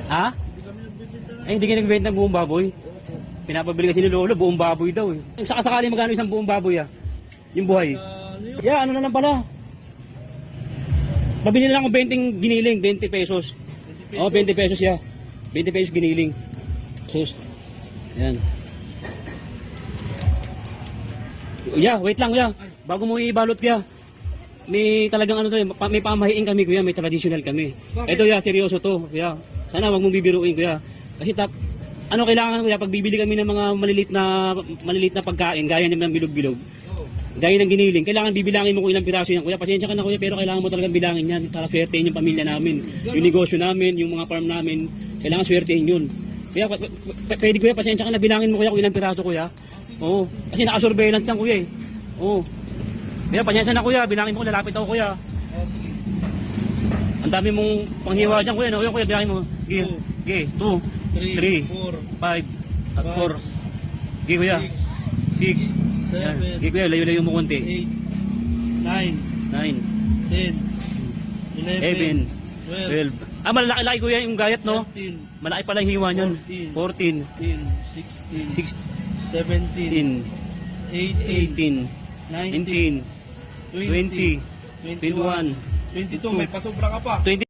Ha? Ay, hindi ka nagbibenta ng buong baboy. Pinapabili kasi ni Lolo, buong baboy daw eh. Saka sakali magkano isang buong baboy ah? Yung buhay. Yeah, ano na lang pala. Pabili na lang akong 20 giniling, 20 pesos. Oo, 20 pesos ya. 20 pesos giniling. Sus. Yan. Yeah, wait lang kuya. Bago mo ibalot kuya. May talagang ano to, may pamahiin kami kuya, may traditional kami. Ito ya, seryoso to kuya. Sana wag mong bibiruin kuya. Kasi ano kailangan kuya, pag bibili kami ng mga maliliit na pagkain, gaya ng bilog-bilog, gaya ng giniling, kailangan bibilangin mo kung ilang piraso yan kuya. Pasensya ka na kuya, pero kailangan mo talagang bilangin yan para swertein yung pamilya namin, yung negosyo namin, yung mga farm namin, kailangan swertein yun. Kuya, pwede kuya, pasensya ka na, bilangin mo kuya kung ilang piraso kuya. Oo, kasi naka-surveillance yan kuya eh. Oo. Kuya, pasensya na kuya, bilangin mo kung lalapit ako kuya. Ang dami mong panghiwa dyan kuya, no? Kuya, bilangin mo. Okay, 2 3, 5, at 4. Gigi kuya. 6, 7. Gigi kuya, layo-layo mo konti. 8, 9, 10, 11, 12. Ah, malaki-laki kuya yung gayat, no? 13, Malaki pala yung hiwa nyon. 14, 16, 16, 17, 18, 18, 19, 20, 21, 22, may pasobra ka pa. 20